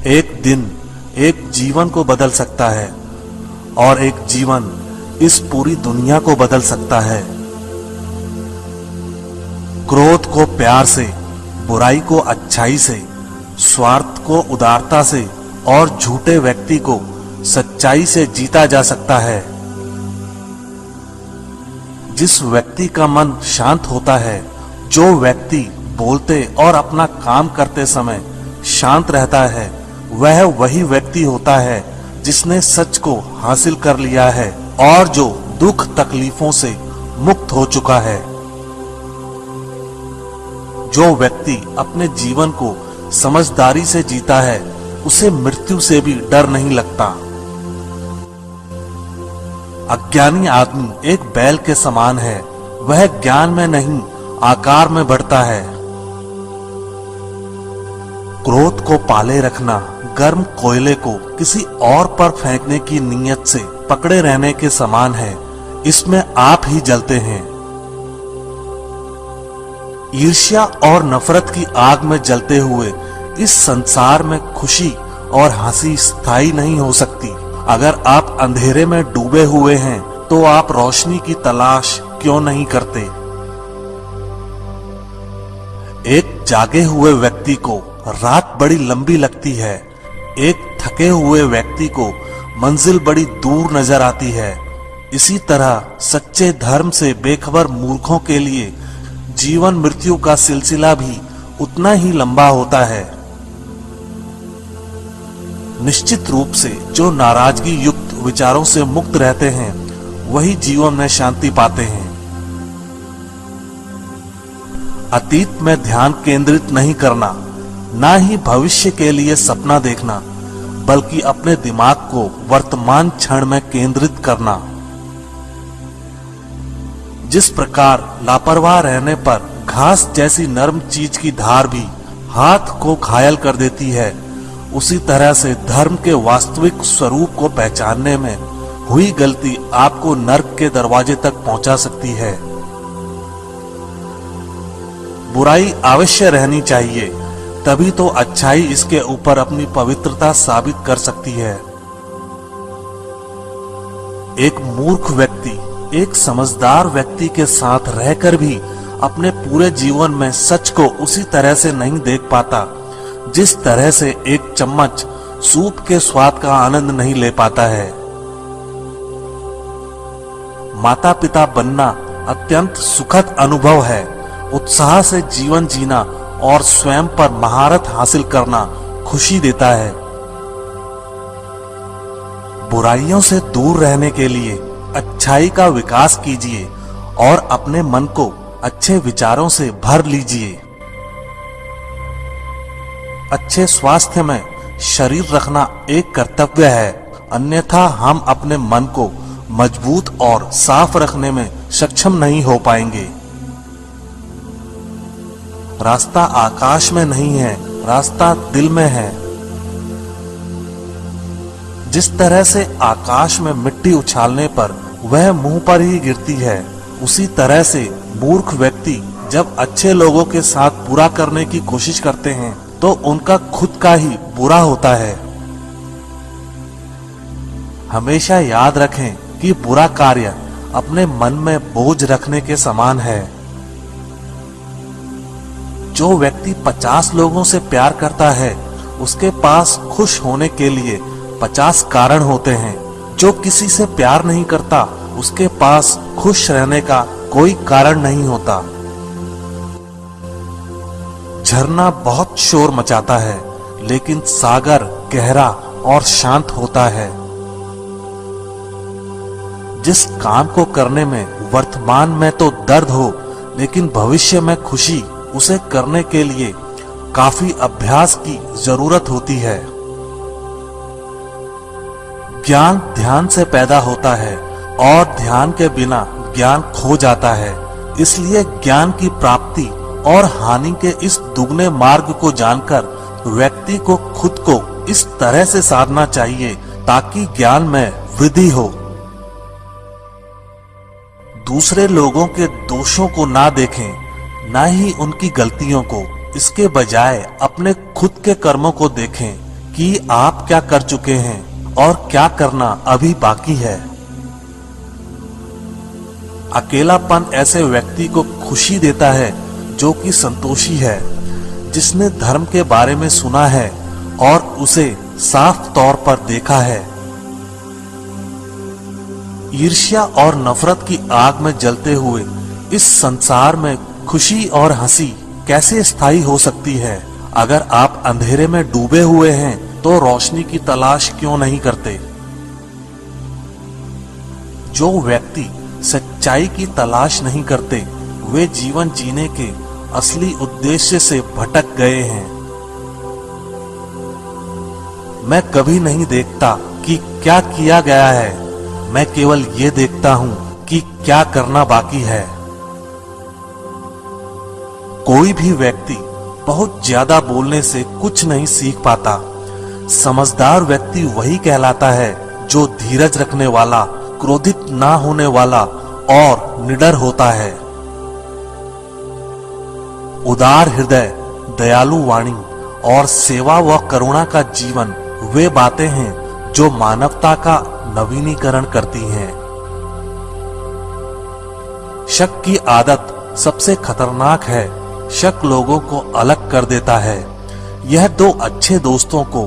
एक दिन एक जीवन को बदल सकता है और एक जीवन इस पूरी दुनिया को बदल सकता है। क्रोध को प्यार से, बुराई को अच्छाई से, स्वार्थ को उदारता से और झूठे व्यक्ति को सच्चाई से जीता जा सकता है। जिस व्यक्ति का मन शांत होता है, जो व्यक्ति बोलते और अपना काम करते समय शांत रहता है, वह वही व्यक्ति होता है जिसने सच को हासिल कर लिया है और जो दुख तकलीफों से मुक्त हो चुका है। जो व्यक्ति अपने जीवन को समझदारी से जीता है, उसे मृत्यु से भी डर नहीं लगता। अज्ञानी आदमी एक बैल के समान है, वह ज्ञान में नहीं आकार में बढ़ता है। क्रोध को पाले रखना गर्म कोयले को किसी और पर फेंकने की नीयत से पकड़े रहने के समान है, इसमें आप ही जलते हैं। ईर्ष्या और नफरत की आग में जलते हुए इस संसार में खुशी और हंसी स्थायी नहीं हो सकती। अगर आप अंधेरे में डूबे हुए हैं तो आप रोशनी की तलाश क्यों नहीं करते? एक जागे हुए व्यक्ति को रात बड़ी लंबी लगती है, एक थके हुए व्यक्ति को मंजिल बड़ी दूर नजर आती है। इसी तरह सच्चे धर्म से बेखबर मूर्खों के लिए जीवन मृत्यु का सिलसिला भी उतना ही लंबा होता है। निश्चित रूप से जो नाराजगी युक्त विचारों से मुक्त रहते हैं, वही जीवन में शांति पाते हैं। अतीत में ध्यान केंद्रित नहीं करना, ना ही भविष्य के लिए सपना देखना, बल्कि अपने दिमाग को वर्तमान क्षण में केंद्रित करना। जिस प्रकार लापरवाह रहने पर घास जैसी नरम चीज की धार भी हाथ को घायल कर देती है, उसी तरह से धर्म के वास्तविक स्वरूप को पहचानने में हुई गलती आपको नर्क के दरवाजे तक पहुंचा सकती है। बुराई अवश्य रहनी चाहिए, तभी तो अच्छाई इसके ऊपर अपनी पवित्रता साबित कर सकती है। एक मूर्ख व्यक्ति एक समझदार व्यक्ति के साथ रहकर भी अपने पूरे जीवन में सच को उसी तरह से नहीं देख पाता, जिस तरह से एक चम्मच सूप के स्वाद का आनंद नहीं ले पाता है। माता पिता बनना अत्यंत सुखद अनुभव है। उत्साह से जीवन जीना और स्वयं पर महारत हासिल करना खुशी देता है। बुराइयों से दूर रहने के लिए अच्छाई का विकास कीजिए और अपने मन को अच्छे विचारों से भर लीजिए। अच्छे स्वास्थ्य में शरीर रखना एक कर्तव्य है, अन्यथा हम अपने मन को मजबूत और साफ रखने में सक्षम नहीं हो पाएंगे। रास्ता आकाश में नहीं है, रास्ता दिल में है। जिस तरह से आकाश में मिट्टी उछालने पर वह मुंह पर ही गिरती है, उसी तरह से मूर्ख व्यक्ति जब अच्छे लोगों के साथ बुरा करने की कोशिश करते हैं तो उनका खुद का ही बुरा होता है। हमेशा याद रखें कि बुरा कार्य अपने मन में बोझ रखने के समान है। जो व्यक्ति 50 लोगों से प्यार करता है, उसके पास खुश होने के लिए 50 कारण होते हैं। जो किसी से प्यार नहीं करता, उसके पास खुश रहने का कोई कारण नहीं होता। झरना बहुत शोर मचाता है, लेकिन सागर गहरा और शांत होता है। जिस काम को करने में वर्तमान में तो दर्द हो, लेकिन भविष्य में खुशी, उसे करने के लिए काफी अभ्यास की जरूरत होती है। ज्ञान ध्यान से पैदा होता है और ध्यान के बिना ज्ञान खो जाता है। इसलिए ज्ञान की प्राप्ति और हानि के इस दुगने मार्ग को जानकर व्यक्ति को खुद को इस तरह से साधना चाहिए ताकि ज्ञान में वृद्धि हो। दूसरे लोगों के दोषों को ना देखें, ना ही उनकी गलतियों को। इसके बजाय अपने खुद के कर्मों को देखें कि आप क्या कर चुके हैं और क्या करना अभी बाकी है। अकेलापन ऐसे व्यक्ति को खुशी देता है जो कि संतोषी है, जिसने धर्म के बारे में सुना है और उसे साफ तौर पर देखा है। ईर्ष्या और नफरत की आग में जलते हुए इस संसार में खुशी और हंसी कैसे स्थायी हो सकती है? अगर आप अंधेरे में डूबे हुए हैं तो रोशनी की तलाश क्यों नहीं करते? जो व्यक्ति सच्चाई की तलाश नहीं करते, वे जीवन जीने के असली उद्देश्य से भटक गए हैं। मैं कभी नहीं देखता कि क्या किया गया है, मैं केवल ये देखता हूं कि क्या करना बाकी है। कोई भी व्यक्ति बहुत ज्यादा बोलने से कुछ नहीं सीख पाता। समझदार व्यक्ति वही कहलाता है जो धीरज रखने वाला, क्रोधित ना होने वाला और निडर होता है। उदार हृदय, दयालु वाणी और सेवा व करुणा का जीवन वे बातें हैं जो मानवता का नवीनीकरण करती हैं। शक की आदत सबसे खतरनाक है। शक लोगों को अलग कर देता है। यह दो अच्छे दोस्तों को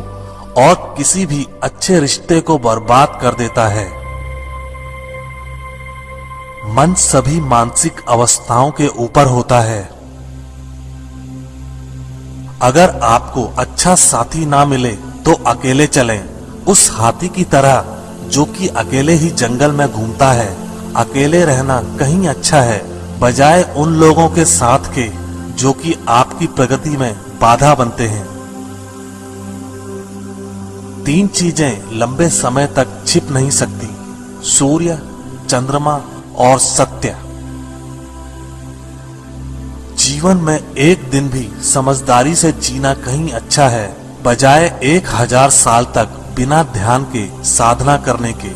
और किसी भी अच्छे रिश्ते को बर्बाद कर देता है। मन सभी मानसिक अवस्थाओं के ऊपर होता है। अगर आपको अच्छा साथी ना मिले तो अकेले चलें, उस हाथी की तरह जो कि अकेले ही जंगल में घूमता है। अकेले रहना कहीं अच्छा है, बजाय उन लोगों के साथ के जो कि आपकी प्रगति में बाधा बनते हैं। 3 चीजें लंबे समय तक छिप नहीं सकती: सूर्य, चंद्रमा और सत्य। जीवन में एक दिन भी समझदारी से जीना कहीं अच्छा है, बजाय 1000 साल तक बिना ध्यान के साधना करने के।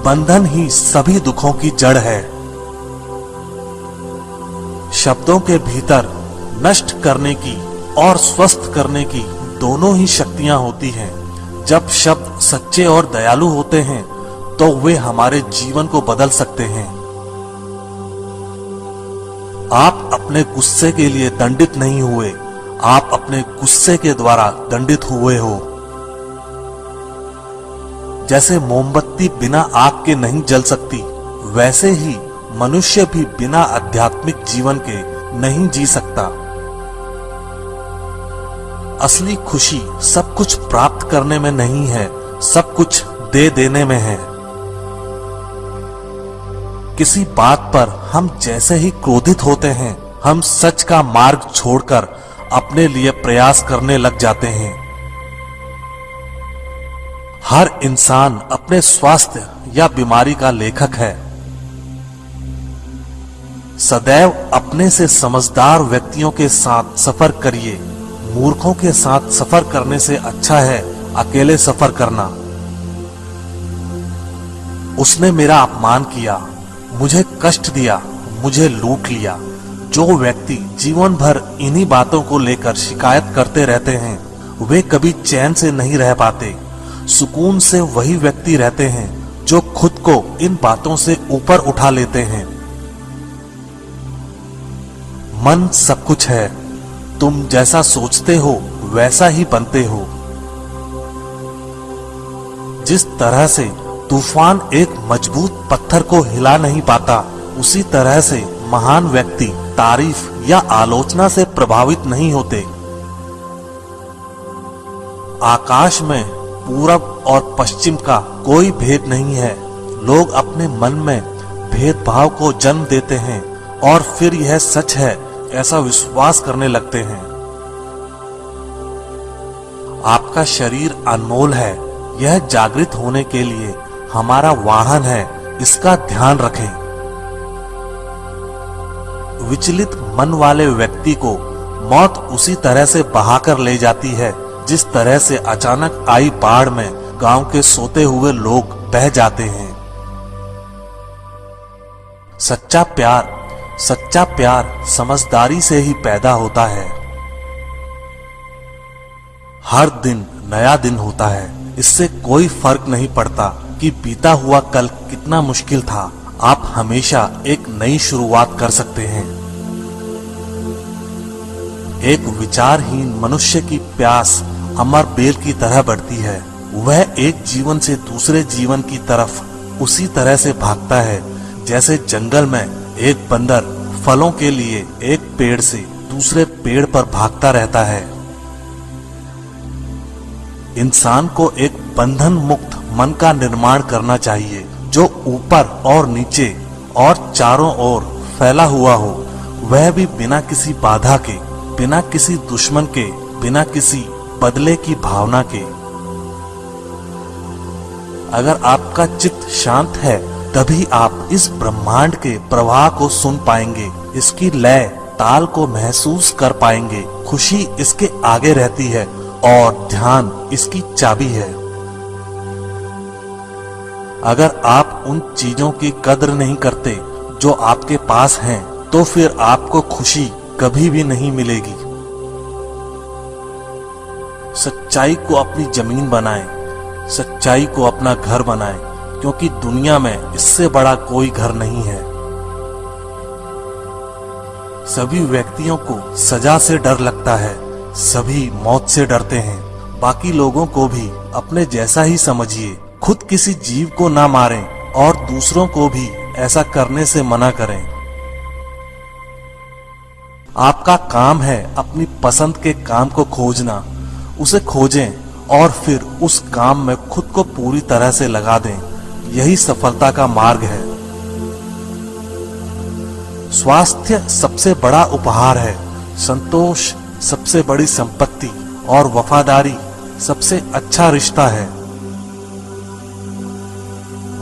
बंधन ही सभी दुखों की जड़ है। शब्दों के भीतर नष्ट करने की और स्वस्थ करने की दोनों ही शक्तियां होती हैं। जब शब्द सच्चे और दयालु होते हैं तो वे हमारे जीवन को बदल सकते हैं। आप अपने गुस्से के लिए दंडित नहीं हुए, आप अपने गुस्से के द्वारा दंडित हुए हो। जैसे मोमबत्ती बिना आग के नहीं जल सकती, वैसे ही मनुष्य भी बिना आध्यात्मिक जीवन के नहीं जी सकता। असली खुशी सब कुछ प्राप्त करने में नहीं है, सब कुछ दे देने में है। किसी बात पर हम जैसे ही क्रोधित होते हैं, हम सच का मार्ग छोड़कर अपने लिए प्रयास करने लग जाते हैं। हर इंसान अपने स्वास्थ्य या बीमारी का लेखक है। सदैव अपने से समझदार व्यक्तियों के साथ सफर करिए। मूर्खों के साथ सफर करने से अच्छा है अकेले सफर करना। उसने मेरा अपमान किया, मुझे कष्ट दिया, मुझे लूट लिया। जो व्यक्ति जीवन भर इन्हीं बातों को लेकर शिकायत करते रहते हैं, वे कभी चैन से नहीं रह पाते। सुकून से वही व्यक्ति रहते हैं जो खुद को इन बातों से ऊपर उठा लेते हैं। मन सब कुछ है, तुम जैसा सोचते हो वैसा ही बनते हो। जिस तरह से तूफान एक मजबूत पत्थर को हिला नहीं पाता, उसी तरह से महान व्यक्ति तारीफ या आलोचना से प्रभावित नहीं होते। आकाश में पूरब और पश्चिम का कोई भेद नहीं है। लोग अपने मन में भेदभाव को जन्म देते हैं और फिर यह सच है ऐसा विश्वास करने लगते हैं। आपका शरीर अनमोल है, यह जागृत होने के लिए हमारा वाहन है, इसका ध्यान रखें। विचलित मन वाले व्यक्ति को मौत उसी तरह से बहाकर ले जाती है जिस तरह से अचानक आई बाढ़ में गांव के सोते हुए लोग बह जाते हैं। सच्चा प्यार समझदारी से ही पैदा होता है। हर दिन नया दिन होता है। इससे कोई फर्क नहीं पड़ता कि बीता हुआ कल कितना मुश्किल था। आप हमेशा एक नई शुरुआत कर सकते हैं। एक विचारहीन मनुष्य की प्यास अमर बेल की तरह बढ़ती है। वह एक जीवन से दूसरे जीवन की तरफ उसी तरह से भागता है जैसे जंगल में एक बंदर फलों के लिए एक पेड़ से दूसरे पेड़ पर भागता रहता है। इंसान को एक बंधन मुक्त मन का निर्माण करना चाहिए जो ऊपर और नीचे और चारों ओर फैला हुआ हो, वह भी बिना किसी बाधा के, बिना किसी दुश्मन के, बिना किसी बदले की भावना के। अगर आपका चित्त शांत है तभी आप इस ब्रह्मांड के प्रवाह को सुन पाएंगे, इसकी लय ताल को महसूस कर पाएंगे। खुशी इसके आगे रहती है और ध्यान इसकी चाबी है। अगर आप उन चीजों की कद्र नहीं करते जो आपके पास हैं, तो फिर आपको खुशी कभी भी नहीं मिलेगी। सच्चाई को अपनी जमीन बनाएं, सच्चाई को अपना घर बनाएं, क्योंकि दुनिया में इससे बड़ा कोई घर नहीं है। सभी व्यक्तियों को सजा से डर लगता है, सभी मौत से डरते हैं। बाकी लोगों को भी अपने जैसा ही समझिए। खुद किसी जीव को ना मारें और दूसरों को भी ऐसा करने से मना करें। आपका काम है अपनी पसंद के काम को खोजना, उसे खोजें और फिर उस काम में खुद को पूरी तरह से लगा दें। यही सफलता का मार्ग है। स्वास्थ्य सबसे बड़ा उपहार है, संतोष सबसे बड़ी संपत्ति और वफादारी सबसे अच्छा रिश्ता है।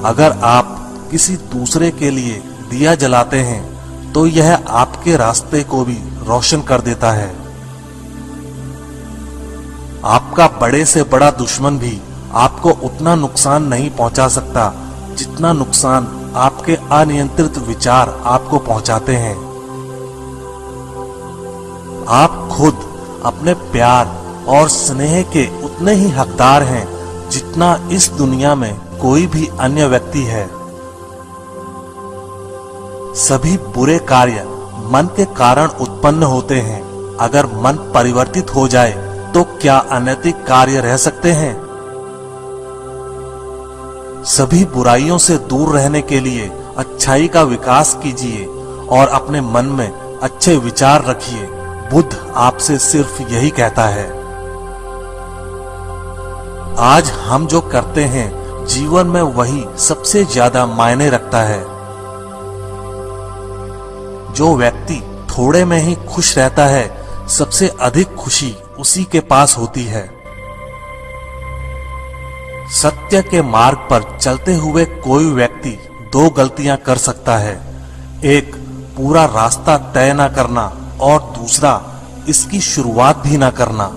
अगर आप किसी दूसरे के लिए दिया जलाते हैं तो यह आपके रास्ते को भी रोशन कर देता है। आपका बड़े से बड़ा दुश्मन भी आपको उतना नुकसान नहीं पहुंचा सकता जितना नुकसान आपके अनियंत्रित विचार आपको पहुंचाते हैं। आप खुद अपने प्यार और स्नेह के उतने ही हकदार हैं जितना इस दुनिया में कोई भी अन्य व्यक्ति है। सभी बुरे कार्य मन के कारण उत्पन्न होते हैं। अगर मन परिवर्तित हो जाए तो क्या अनैतिक कार्य रह सकते हैं? सभी बुराइयों से दूर रहने के लिए अच्छाई का विकास कीजिए और अपने मन में अच्छे विचार रखिए। बुद्ध आपसे सिर्फ यही कहता है। आज हम जो करते हैं जीवन में वही सबसे ज्यादा मायने रखता है। जो व्यक्ति थोड़े में ही खुश रहता है, सबसे अधिक खुशी उसी के पास होती है। सत्य के मार्ग पर चलते हुए कोई व्यक्ति दो गलतियां कर सकता है। एक, पूरा रास्ता तय न करना और दूसरा, इसकी शुरुआत भी न करना।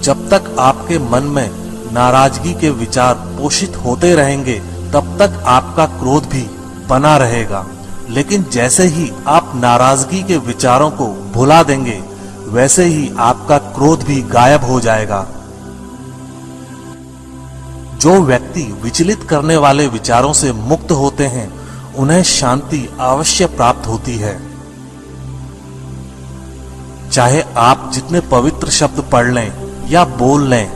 जब तक आपके मन में नाराजगी के विचार पोषित होते रहेंगे तब तक आपका क्रोध भी बना रहेगा। लेकिन जैसे ही आप नाराजगी के विचारों को भुला देंगे वैसे ही आपका क्रोध भी गायब हो जाएगा। जो व्यक्ति विचलित करने वाले विचारों से मुक्त होते हैं उन्हें शांति अवश्य प्राप्त होती है। चाहे आप जितने पवित्र शब्द पढ़ लें या बोल लें,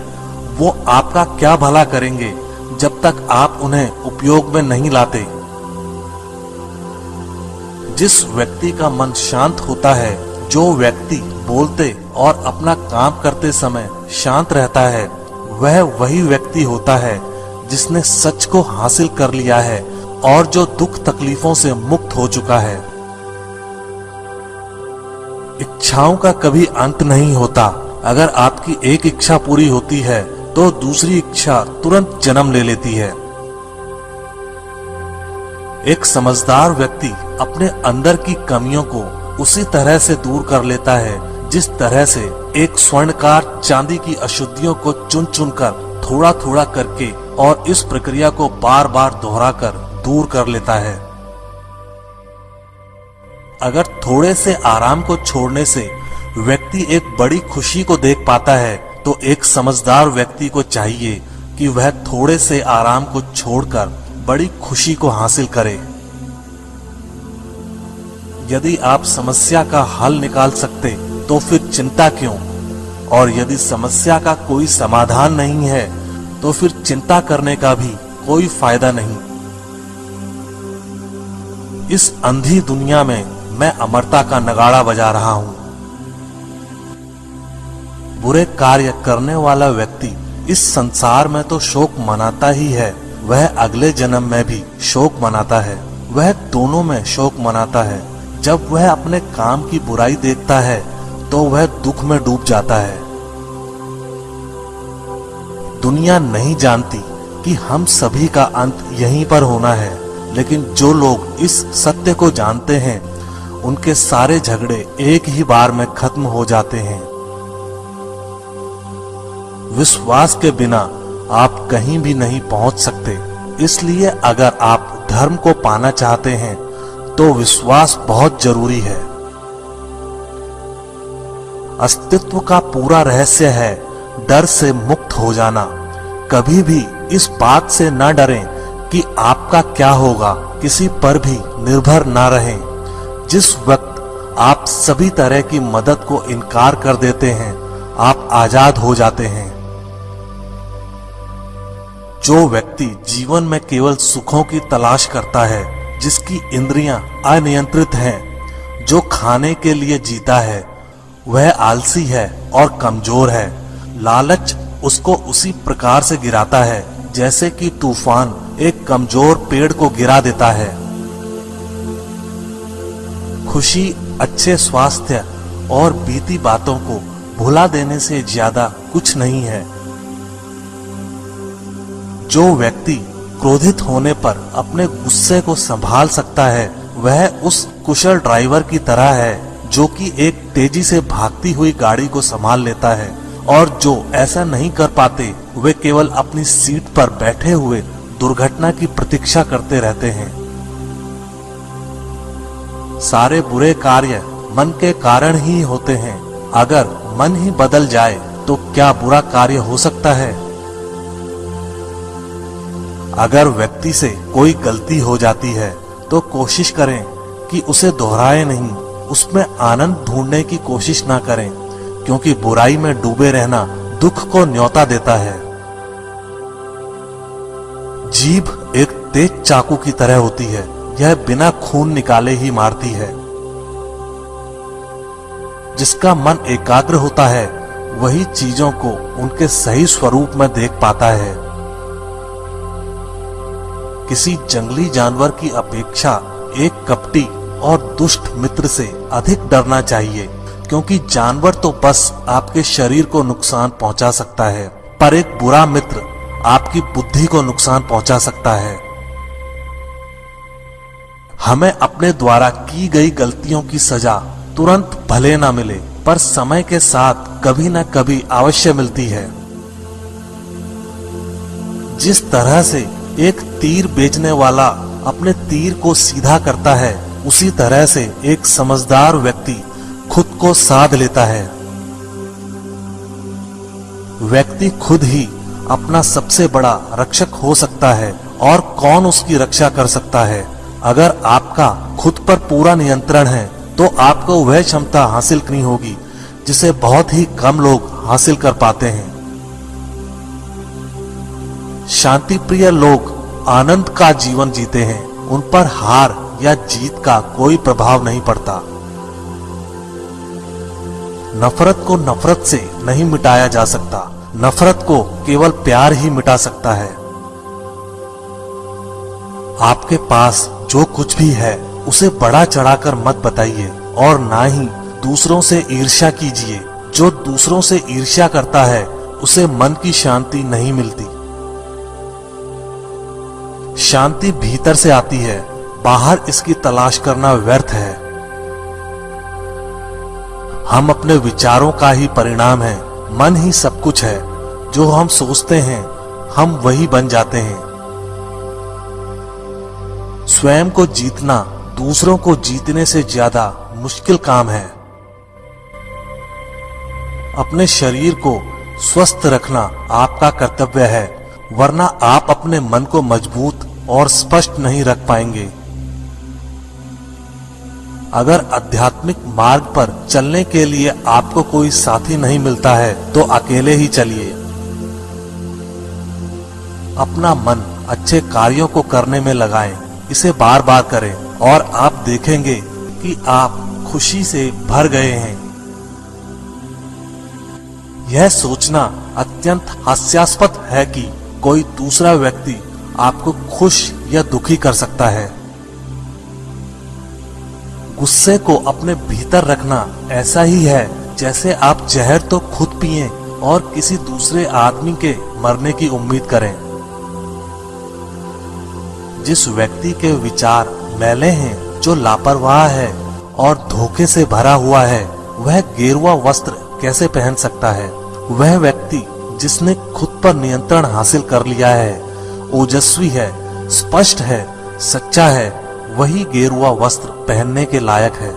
वो आपका क्या भला करेंगे जब तक आप उन्हें उपयोग में नहीं लाते। जिस व्यक्ति का मन शांत होता है, जो व्यक्ति बोलते और अपना काम करते समय शांत रहता है, वह वही व्यक्ति होता है जिसने सच को हासिल कर लिया है और जो दुख तकलीफों से मुक्त हो चुका है। इच्छाओं का कभी अंत नहीं होता। अगर आपकी एक इच्छा पूरी होती है तो दूसरी इच्छा तुरंत जन्म ले लेती है। एक समझदार व्यक्ति अपने अंदर की कमियों को उसी तरह से दूर कर लेता है जिस तरह से एक स्वर्णकार चांदी की अशुद्धियों को चुन चुन कर थोड़ा थोड़ा करके और इस प्रक्रिया को बार बार दोहराकर दूर कर लेता है। अगर थोड़े से आराम को छोड़ने से व्यक्ति एक बड़ी खुशी को देख पाता है तो एक समझदार व्यक्ति को चाहिए कि वह थोड़े से आराम को छोड़कर बड़ी खुशी को हासिल करे। यदि आप समस्या का हल निकाल सकते तो फिर चिंता क्यों, और यदि समस्या का कोई समाधान नहीं है तो फिर चिंता करने का भी कोई फायदा नहीं। इस अंधी दुनिया में मैं अमरता का नगाड़ा बजा रहा हूं। बुरे कार्य करने वाला व्यक्ति इस संसार में तो शोक मनाता ही है, वह अगले जन्म में भी शोक मनाता है। वह दोनों में शोक मनाता है। जब वह अपने काम की बुराई देखता है तो वह दुख में डूब जाता है। दुनिया नहीं जानती कि हम सभी का अंत यहीं पर होना है, लेकिन जो लोग इस सत्य को जानते हैं उनके सारे झगड़े एक ही बार में खत्म हो जाते हैं। विश्वास के बिना आप कहीं भी नहीं पहुंच सकते, इसलिए अगर आप धर्म को पाना चाहते हैं तो विश्वास बहुत जरूरी है। अस्तित्व का पूरा रहस्य है डर से मुक्त हो जाना। कभी भी इस बात से न डरें कि आपका क्या होगा, किसी पर भी निर्भर न रहें। जिस वक्त आप सभी तरह की मदद को इनकार कर देते हैं, आप आजाद हो जाते हैं। जो व्यक्ति जीवन में केवल सुखों की तलाश करता है, जिसकी इंद्रियां अनियंत्रित हैं, जो खाने के लिए जीता है, वह आलसी है और कमजोर है। लालच उसको उसी प्रकार से गिराता है जैसे कि तूफान एक कमजोर पेड़ को गिरा देता है। खुशी, अच्छे स्वास्थ्य और बीती बातों को भुला देने से ज्यादा कुछ नहीं है। जो व्यक्ति क्रोधित होने पर अपने गुस्से को संभाल सकता है, वह उस कुशल ड्राइवर की तरह है जो कि एक तेजी से भागती हुई गाड़ी को संभाल लेता है, और जो ऐसा नहीं कर पाते वे केवल अपनी सीट पर बैठे हुए दुर्घटना की प्रतीक्षा करते रहते हैं। सारे बुरे कार्य मन के कारण ही होते हैं। अगर मन ही बदल जाए तो क्या बुरा कार्य हो सकता है? अगर व्यक्ति से कोई गलती हो जाती है तो कोशिश करें कि उसे दोहराए नहीं, उसमें आनंद ढूंढने की कोशिश ना करें, क्योंकि बुराई में डूबे रहना दुख को न्योता देता है। जीभ एक तेज चाकू की तरह होती है, यह बिना खून निकाले ही मारती है। जिसका मन एकाग्र होता है वही चीजों को उनके सही स्वरूप में देख पाता है। किसी जंगली जानवर की अपेक्षा एक कपटी और दुष्ट मित्र से अधिक डरना चाहिए, क्योंकि जानवर तो बस आपके शरीर को नुकसान पहुंचा सकता है, पर एक बुरा मित्र आपकी बुद्धि को नुकसान पहुंचा सकता है। हमें अपने द्वारा की गई गलतियों की सजा तुरंत भले ना मिले, पर समय के साथ कभी न कभी अवश्य मिलती है। जिस तरह से एक तीर बेचने वाला अपने तीर को सीधा करता है, उसी तरह से एक समझदार व्यक्ति खुद को साध लेता है। व्यक्ति खुद ही अपना सबसे बड़ा रक्षक हो सकता है, और कौन उसकी रक्षा कर सकता है? अगर आपका खुद पर पूरा नियंत्रण है तो आपको वह क्षमता हासिल करनी होगी जिसे बहुत ही कम लोग हासिल कर पाते हैं। शांति प्रिय लोग आनंद का जीवन जीते हैं, उन पर हार या जीत का कोई प्रभाव नहीं पड़ता। नफरत को नफरत से नहीं मिटाया जा सकता, नफरत को केवल प्यार ही मिटा सकता है। आपके पास जो कुछ भी है उसे बढ़ा चढ़ाकर मत बताइए, और ना ही दूसरों से ईर्ष्या कीजिए। जो दूसरों से ईर्ष्या करता है उसे मन की शांति नहीं मिलती। शांति भीतर से आती है, बाहर इसकी तलाश करना व्यर्थ है। हम अपने विचारों का ही परिणाम हैं। मन ही सब कुछ है। जो हम सोचते हैं हम वही बन जाते हैं। स्वयं को जीतना दूसरों को जीतने से ज्यादा मुश्किल काम है। अपने शरीर को स्वस्थ रखना आपका कर्तव्य है, वरना आप अपने मन को मजबूत और स्पष्ट नहीं रख पाएंगे। अगर आध्यात्मिक मार्ग पर चलने के लिए आपको कोई साथी नहीं मिलता है तो अकेले ही चलिए। अपना मन अच्छे कार्यों को करने में लगाएं, इसे बार बार करें और आप देखेंगे कि आप खुशी से भर गए हैं। यह सोचना अत्यंत हास्यास्पद है कि कोई दूसरा व्यक्ति आपको खुश या दुखी कर सकता है। गुस्से को अपने भीतर रखना ऐसा ही है जैसे आप जहर तो खुद पिएं और किसी दूसरे आदमी के मरने की उम्मीद करें। जिस व्यक्ति के विचार मैले हैं, जो लापरवाह है और धोखे से भरा हुआ है, वह गेरुआ वस्त्र कैसे पहन सकता है? वह व्यक्ति जिसने खुद पर नियंत्रण हासिल कर लिया है, ओजस्वी है, स्पष्ट है, सच्चा है, वही गेरुआ वस्त्र पहनने के लायक है।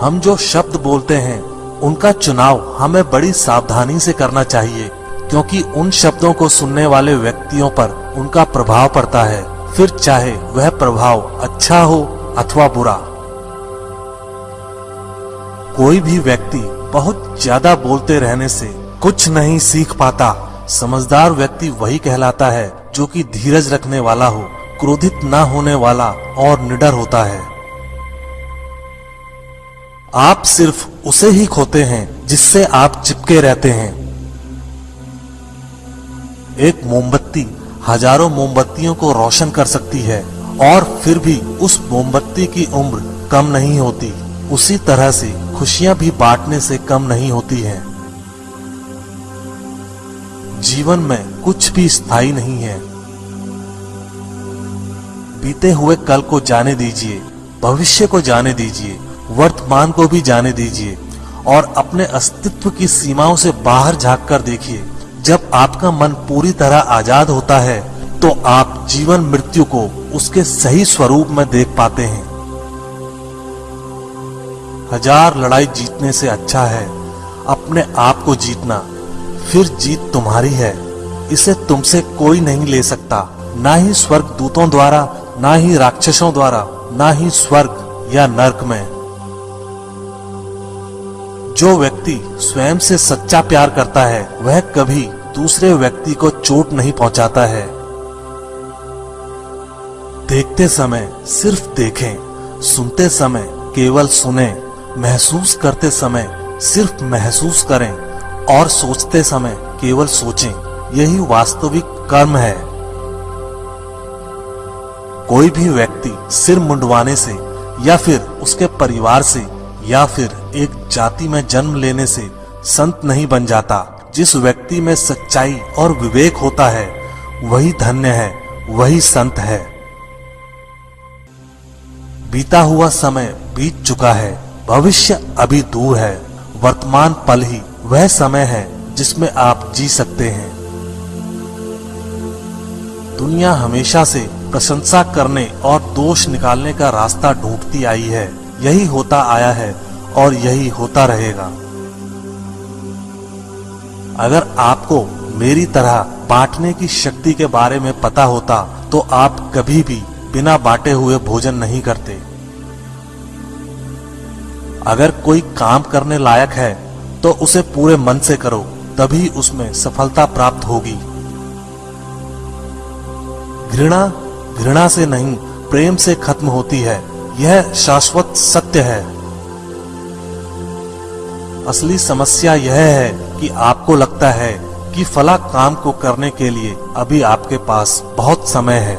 हम जो शब्द बोलते हैं उनका चुनाव हमें बड़ी सावधानी से करना चाहिए, क्योंकि उन शब्दों को सुनने वाले व्यक्तियों पर उनका प्रभाव पड़ता है, फिर चाहे वह प्रभाव अच्छा हो अथवा बुरा। कोई भी व्यक्ति बहुत ज्यादा बोलते रहने से कुछ नहीं सीख पाता। समझदार व्यक्ति वही कहलाता है जो कि धीरज रखने वाला हो, क्रोधित ना होने वाला और निडर होता है। आप सिर्फ उसे ही खोते हैं जिससे आप चिपके रहते हैं। एक मोमबत्ती हजारों मोमबत्तियों को रोशन कर सकती है और फिर भी उस मोमबत्ती की उम्र कम नहीं होती। उसी तरह से खुशियां भी बांटने से कम नहीं होती हैं। जीवन में कुछ भी स्थायी नहीं है। बीते हुए कल को जाने दीजिए, भविष्य को जाने दीजिए, वर्तमान को भी जाने दीजिए और अपने अस्तित्व की सीमाओं से बाहर झांक कर देखिए। जब आपका मन पूरी तरह आजाद होता है तो आप जीवन मृत्यु को उसके सही स्वरूप में देख पाते हैं। हजार लड़ाई जीतने से अच्छा है अपने आप को जीतना, फिर जीत तुम्हारी है। इसे तुमसे कोई नहीं ले सकता, ना ही स्वर्ग दूतों द्वारा, ना ही राक्षसों द्वारा, ना ही स्वर्ग या नरक में। जो व्यक्ति स्वयं से सच्चा प्यार करता है वह कभी दूसरे व्यक्ति को चोट नहीं पहुंचाता है। देखते समय सिर्फ देखें, सुनते समय केवल सुने, महसूस करते समय सिर्फ महसूस करें और सोचते समय केवल सोचें। यही वास्तविक कर्म है। कोई भी व्यक्ति सिर मुंडवाने से या फिर उसके परिवार से या फिर एक जाति में जन्म लेने से संत नहीं बन जाता। जिस व्यक्ति में सच्चाई और विवेक होता है वही धन्य है, वही संत है। बीता हुआ समय बीत चुका है, भविष्य अभी दूर है। वर्तमान पल ही वह समय है जिसमें आप जी सकते हैं। दुनिया हमेशा से प्रशंसा करने और दोष निकालने का रास्ता ढूंढती आई है। यही होता आया है और यही होता रहेगा। अगर आपको मेरी तरह बांटने की शक्ति के बारे में पता होता तो आप कभी भी बिना बांटे हुए भोजन नहीं करते। अगर कोई काम करने लायक है तो उसे पूरे मन से करो, तभी उसमें सफलता प्राप्त होगी। घृणा घृणा से नहीं, प्रेम से खत्म होती है। यह शाश्वत सत्य है। असली समस्या यह है कि आपको लगता है कि फला काम को करने के लिए अभी आपके पास बहुत समय है।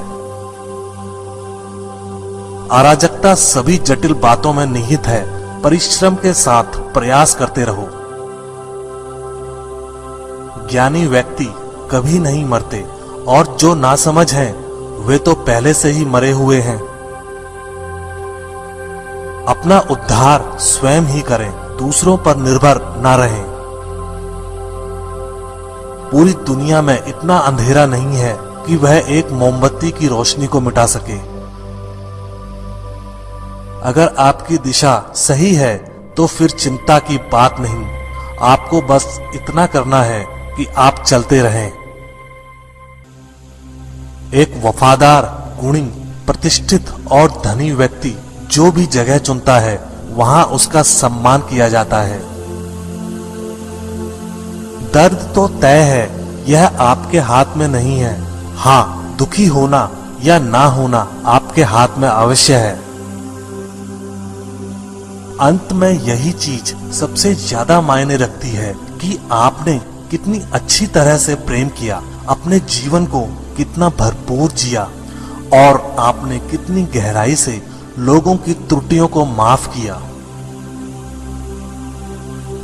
अराजकता सभी जटिल बातों में निहित है। परिश्रम के साथ प्रयास करते रहो। ज्ञानी व्यक्ति कभी नहीं मरते और जो नासमझ हैं वे तो पहले से ही मरे हुए हैं। अपना उद्धार स्वयं ही करें, दूसरों पर निर्भर ना रहें। पूरी दुनिया में इतना अंधेरा नहीं है कि वह एक मोमबत्ती की रोशनी को मिटा सके। अगर आपकी दिशा सही है तो तो फिर चिंता की बात नहीं। आपको बस इतना करना है कि आप चलते रहें। एक वफादार, गुणी, प्रतिष्ठित और धनी व्यक्ति जो भी जगह चुनता है वहां उसका सम्मान किया जाता है। दर्द तो तय है, यह आपके हाथ में नहीं है। हाँ, दुखी होना या ना होना आपके हाथ में अवश्य है। अंत में यही चीज सबसे ज्यादा मायने रखती है कि आपने कितनी अच्छी तरह से प्रेम किया, अपने जीवन को कितना भरपूर जिया और आपने कितनी गहराई से लोगों की त्रुटियों को माफ किया।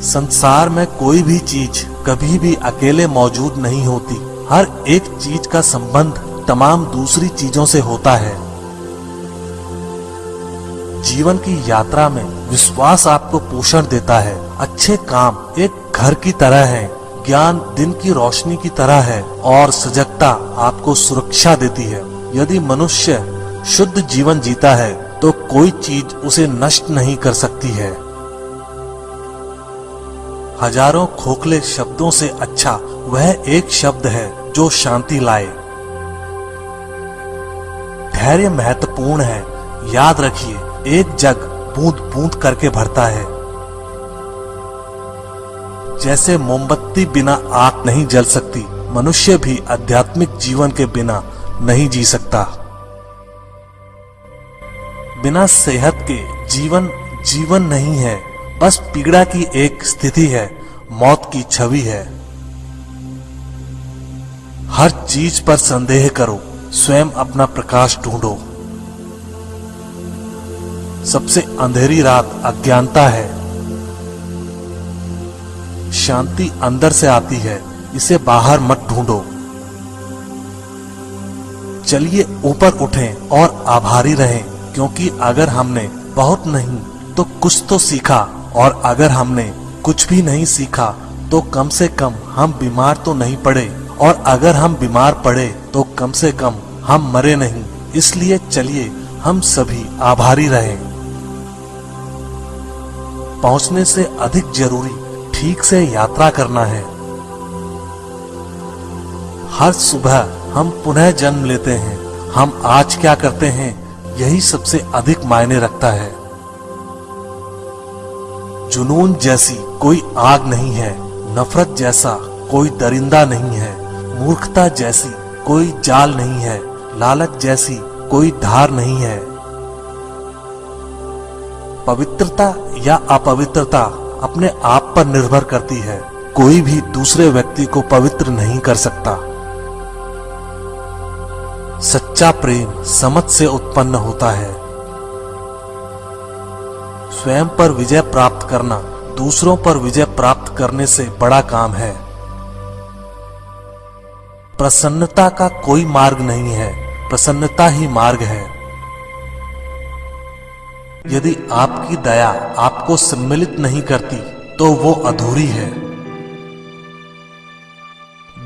संसार में कोई भी चीज कभी भी अकेले मौजूद नहीं होती। हर एक चीज का संबंध तमाम दूसरी चीजों से होता है। जीवन की यात्रा में विश्वास आपको पोषण देता है। अच्छे काम एक घर की तरह है, ज्ञान दिन की रोशनी की तरह है और सजगता आपको सुरक्षा देती है। यदि मनुष्य शुद्ध जीवन जीता है तो कोई चीज उसे नष्ट नहीं कर सकती है। हजारों खोखले शब्दों से अच्छा वह एक शब्द है जो शांति लाए। धैर्य महत्वपूर्ण है। याद रखिए, एक जग बूंद बूंद करके भरता है। जैसे मोमबत्ती बिना आग नहीं जल सकती, मनुष्य भी आध्यात्मिक जीवन के बिना नहीं जी सकता। बिना सेहत के जीवन जीवन नहीं है, बस पीड़ा की एक स्थिति है, मौत की छवि है। हर चीज पर संदेह करो, स्वयं अपना प्रकाश ढूंढो। सबसे अंधेरी रात अज्ञानता है। शांति अंदर से आती है, इसे बाहर मत ढूंढो। चलिए ऊपर उठें और आभारी रहें, क्योंकि अगर हमने बहुत नहीं तो कुछ तो सीखा, और अगर हमने कुछ भी नहीं सीखा तो कम से कम हम बीमार तो नहीं पड़े, और अगर हम बीमार पड़े तो कम से कम हम मरे नहीं। इसलिए चलिए हम सभी आभारी रहें। पहुंचने से अधिक जरूरी ठीक से यात्रा करना है। हर सुबह हम पुनः जन्म लेते हैं। हम आज क्या करते हैं यही सबसे अधिक मायने रखता है। जुनून जैसी कोई आग नहीं है, नफरत जैसा कोई दरिंदा नहीं है, मूर्खता जैसी कोई जाल नहीं है, लालच जैसी कोई धार नहीं है। पवित्रता या अपवित्रता अपने आप पर निर्भर करती है। कोई भी दूसरे व्यक्ति को पवित्र नहीं कर सकता। सच्चा प्रेम समझ से उत्पन्न होता है। स्वयं पर विजय प्राप्त करना दूसरों पर विजय प्राप्त करने से बड़ा काम है। प्रसन्नता का कोई मार्ग नहीं है, प्रसन्नता ही मार्ग है। यदि आपकी दया आपको सम्मिलित नहीं करती तो वो अधूरी है।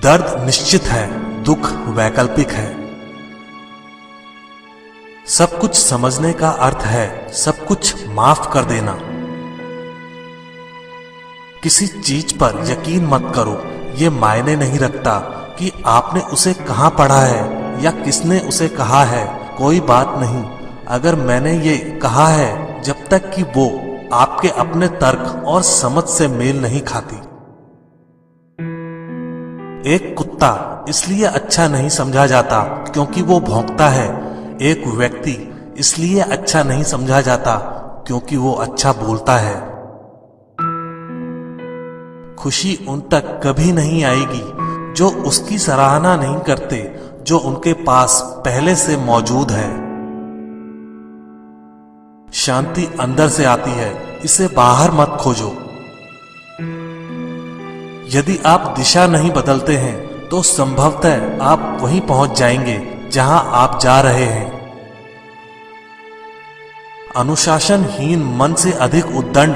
दर्द निश्चित है, दुख वैकल्पिक है। सब कुछ समझने का अर्थ है सब कुछ माफ कर देना। किसी चीज पर यकीन मत करो, ये मायने नहीं रखता कि आपने उसे कहां पढ़ा है या किसने उसे कहा है। कोई बात नहीं अगर मैंने ये कहा है, जब तक कि वो आपके अपने तर्क और समझ से मेल नहीं खाती। एक कुत्ता इसलिए अच्छा नहीं समझा जाता क्योंकि वो भौंकता है। एक व्यक्ति इसलिए अच्छा नहीं समझा जाता क्योंकि वो अच्छा बोलता है। खुशी उन तक कभी नहीं आएगी जो उसकी सराहना नहीं करते, जो उनके पास पहले से मौजूद है। शांति अंदर से आती है, इसे बाहर मत खोजो। यदि आप दिशा नहीं बदलते हैं तो संभवतः आप वहीं पहुंच जाएंगे जहां आप जा रहे हैं। अनुशासनहीन मन से अधिक उद्दंड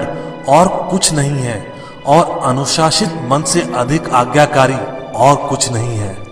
और कुछ नहीं है, और अनुशासित मन से अधिक आज्ञाकारी और कुछ नहीं है।